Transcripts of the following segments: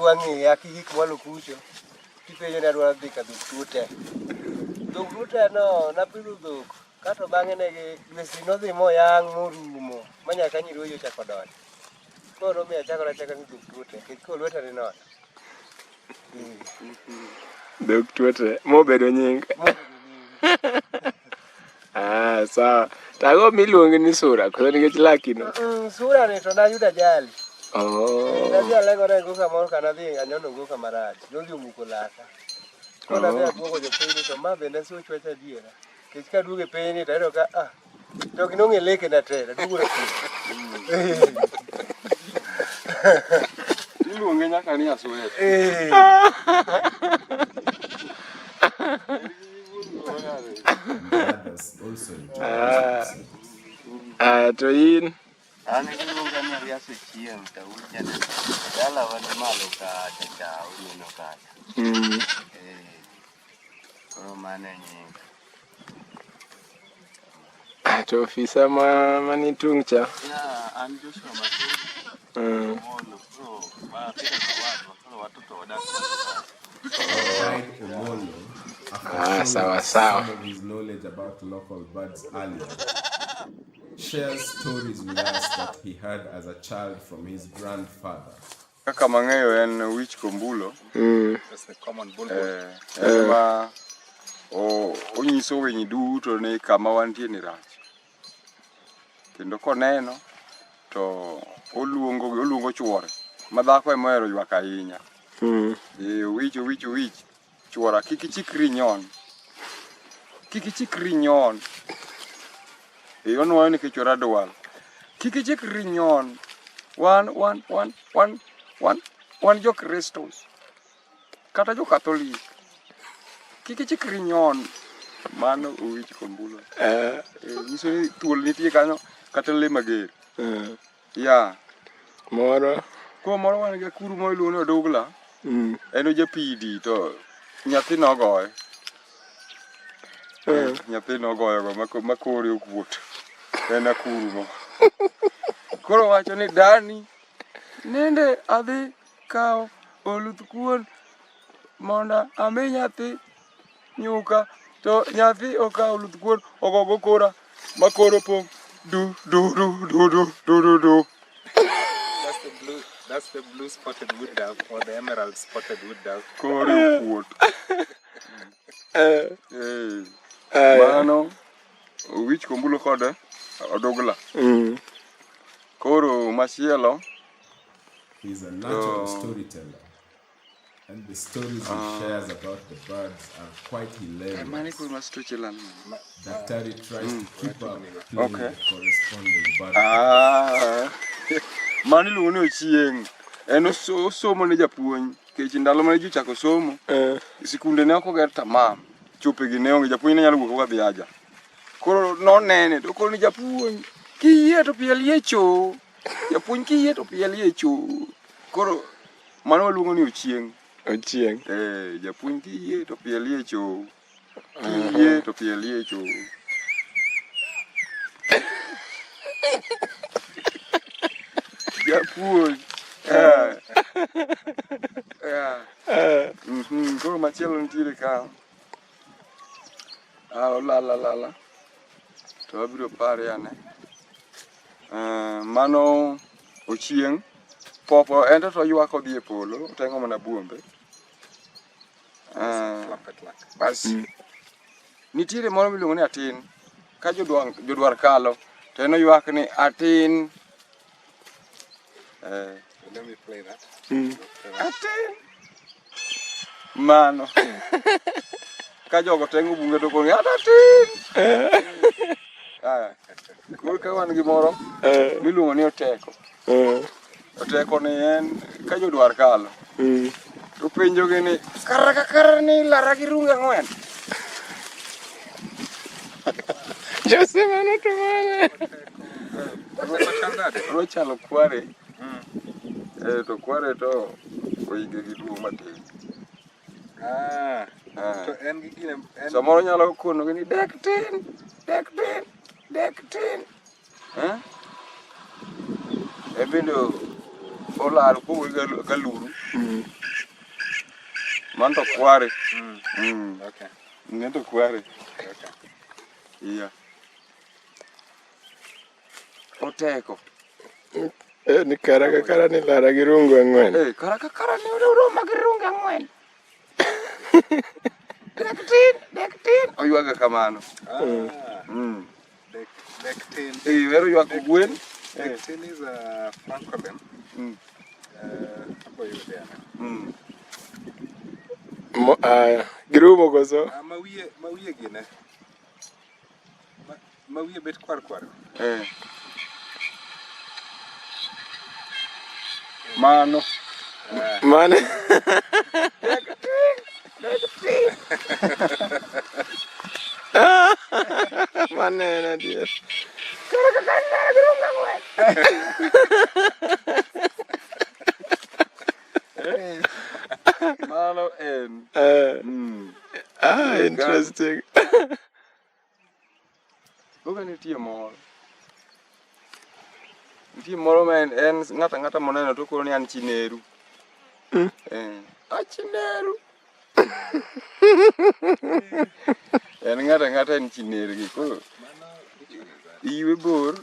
Wangi ya kiki mwalo kucho. Kipenyo na dwa dhi ka dukute. Dukute no na pidho dhok. Kato bang'e ne Gwassi nodhi moyang' morumo. Manyaka nyiroyo chako donjo. Koro miyo achako ni dukute. Kik kolweta ni nono. Dukute. Mobedo nying. Sawa. Tago miluongi ni sura. Koro nikech laki no. Sura ni to nayudo ajali. Nadhi aleng'ora e goka moro ka nadhi anyono goka marach. Nodhi omuko laka. Koro nadhi aduogo jopiny to ma bende such weche adiera. Kech ka duogo e piny to ayudo ka to ginong'e leke na te. Aduogo e piny. Iluonge nyaka ni aswet. To in? An iluonga ni Ariaso Chieng' to uja dala wande malo ka chacha uneno kacha. Koro mane nying. To ofisa mani tung' cha? An Joshua Sawa. Some of his knowledge about local birds earlier shares stories with us that he heard as a child from his grandfather. Kaka mang'eyo en wich kombulo. That's the common bulbul. Onyiso winy duto ni kama wantie ni rach. Kendo koneno to oluongo chuore. Madhako ema ohero ywak ahinya. Wich. Chuora kik ichikri nyon. Onwayo ni kichora dwal. Kik ichikri nyon. Wan jo Kristos. Kata jo Katolik. Kik ichikri nyon. Mano wich kombulo. Nyiso ni thuol nitie kanyo kata le mager. Moro wan gi kuru mo iluongo ni odugla. En ojapidi to nyathi nogoye. Nyathi nogoye go makore okuot. En akuru mo. Koro wacho ni dani nende adhi kao oluth kuon monda ame nyathi nyuka to nyathi okao oluth kuon ogogo kora makoro pong du. That's the blue spotted wood dove or the emerald spotted wood dove. Kore okuot. Mano wich kombulo kode odugla. Koro machielo. He's a natural storyteller, and the stories he shares about the birds are quite hilarious. Daktari tries to keep up playing the corresponding bird. Mani luongo ni Ochieng'. En somo ne japuonj. Kech ndalo mane ji chako somo. Sikunde ne ok oger tamam. Chopegi ne onge japuonj ne nyalo wuok kadhi aja. Koro nonene to koro ni japuonj kiyie to pielie cho. Japuonj kiyie to pielie cho. Koro mano waluongo ni Ochieng'. Japuonj kiyie to pielie cho. Kiyie to pielie cho. Japuonj. Koro machielo nitiere ka. La. To abiro pare ane. Mano Ochieng'. Popo ento to ywak odhi e polo. Otengo mana buombe. Basi. Nitiere moro miluongo ni Atin. Ka jodwar kalo. To en oywak ni Atin. Let me play that. Atin. Mano. Ka jogo tengo bunge to koni Atin. Koro ka wan gi moro miluongo ni Oteko. Oteko ni en ka jodwar kalo. To penjogi ni kara ni lara gi runge ang'wen. Jose mano to mane. Rochalo kware. To kware to oige gi duo matin. To en gi gine samoro nyalo kono gi ni dek tin. Bende olal kowuok galuru. Manto kware. Okay. Neto kware. Okay. Iya. Oteko. Ni kara ni lara gi rungu ang'wen. Kara ni uruma gi rungu ang'wen. Dektin. Oyuaga kamano. Dektin. Wero yuak gwen. Dektin is a francolin. Hapo yude ana. Girumo koso. Mawiye gine. Mawiye bet kwar. Mano. Mane. Mane na dia. Mano en. Interesting. Oga nitie moro. Nitie moro ma en ng'ata moneno to koro ni an chineru. Chineru. En ng'ata en chineru gi koro. Iwe bor.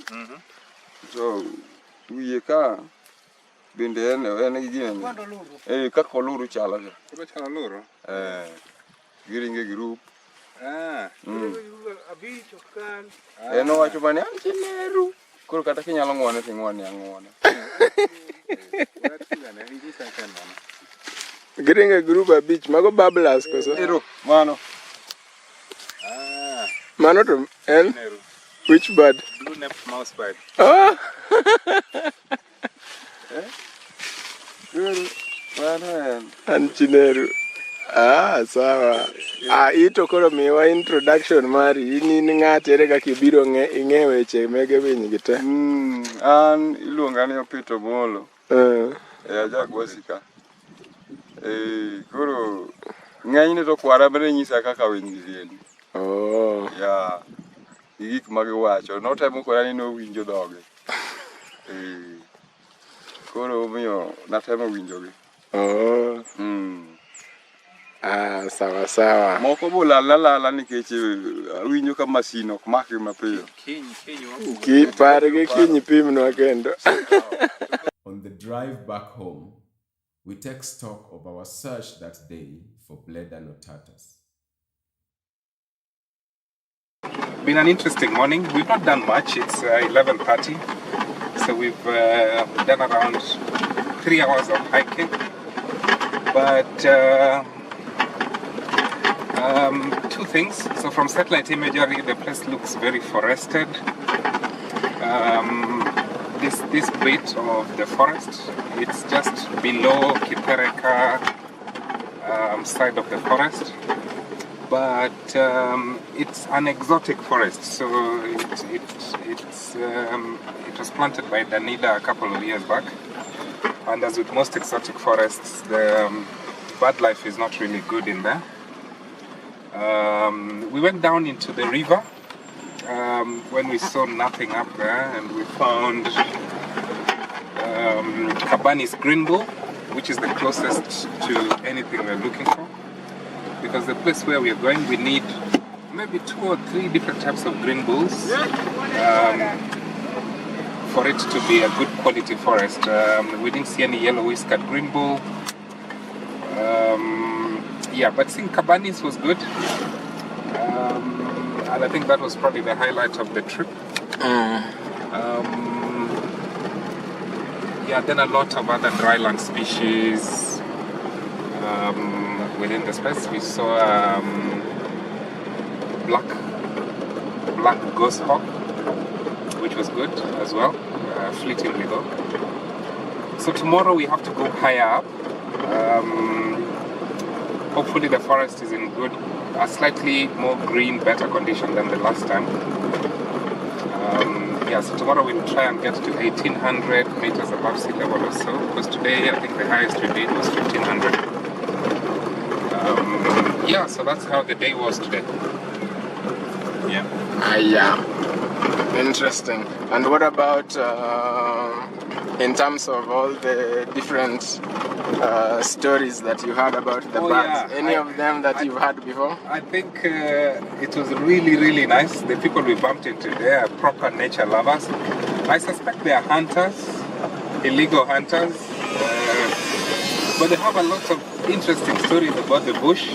So wiye ka bende en gi gine. Kaka oluru chalo. Kuma chalo loro? Giringe group. Abich okal. En owacho mane an chineru. Koro kata kinyalo ng'wone ting'wone ang'wona. Giringe group abich mago bablas koso. Mano. Mano to en which bird? Blue-necked mouse bird. Mano en. Anchineru. Sawa. Ito koro miwa introduction mari. In ng'ati ere kaka ibiro ing'e weche mege winy gi te. An iluonga ni Opito Molo. Aja Gwassi ka. Koro ng'enyne to kwara bende nyisa kaka winy gi rieni. Ya. Gik ma giwacho. Notemo kora ni nowinjo dhoge. Koro omiyo natemo winjogi. Sawa. Moko bolala nikech winjo ka masin ok makgi mapiyo. Pargi kiny pimnwa kendo. On the drive back home, we take stock of our search that day for bladder notatus. Been an interesting morning. We've not done much. It's 11:30, so we've done around 3 hours of hiking. But two things. So from satellite imagery, the place looks very forested. This bit of the forest, it's just below Kipereka side of the forest. But it's an exotic forest, so it was planted by Danida a couple of years back. And as with most exotic forests, the bird life is not really good in there. We went down into the river when we saw nothing up there, and we found Kabani's green bull, which is the closest to anything we're looking for. Because the place where we are going, we need maybe 2 or 3 different types of green bulls for it to be a good quality forest. We didn't see any yellow whiskered green bull. But seeing Kabanis was good. And I think that was probably the highlight of the trip. Then a lot of other dryland species within the space. We saw black goshawk, which was good as well, fleetingly though. So tomorrow we have to go higher up. Hopefully the forest is in a slightly more green, better condition than the last time. So tomorrow we'll try and get to 1,800 meters above sea level or so, because today I think the highest we did was 1,500. So that's how the day was today. Interesting. And what about in terms of all the different stories that you heard about the birds? Any of them that you've heard before? I think it was really, really nice. The people we bumped into, they are proper nature lovers. I suspect they are hunters, illegal hunters, but they have a lot of interesting stories about the bush.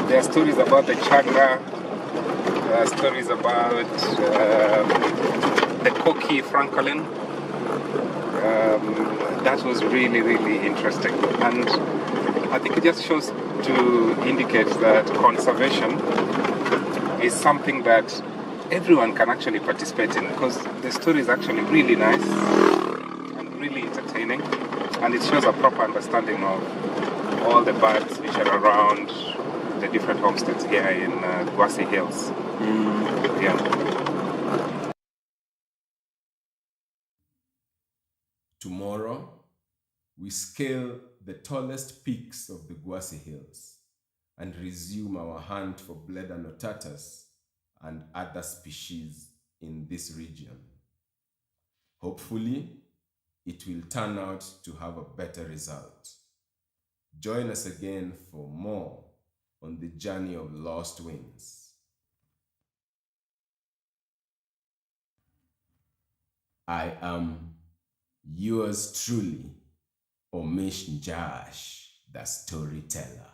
There are stories about the chagra, stories about the Koki francolin. That was really, really interesting. And I think it just shows to indicate that conservation is something that everyone can actually participate in, because the story is actually really nice and really entertaining, and it shows a proper understanding of all the birds which are around the different homesteads here in Gwassi Hills. Yeah. Tomorrow, we scale the tallest peaks of the Gwassi Hills and resume our hunt for Bledanotatus and other species in this region. Hopefully, it will turn out to have a better result. Join us again for more on the journey of lost wings. I am yours truly, Omish Njash, the storyteller.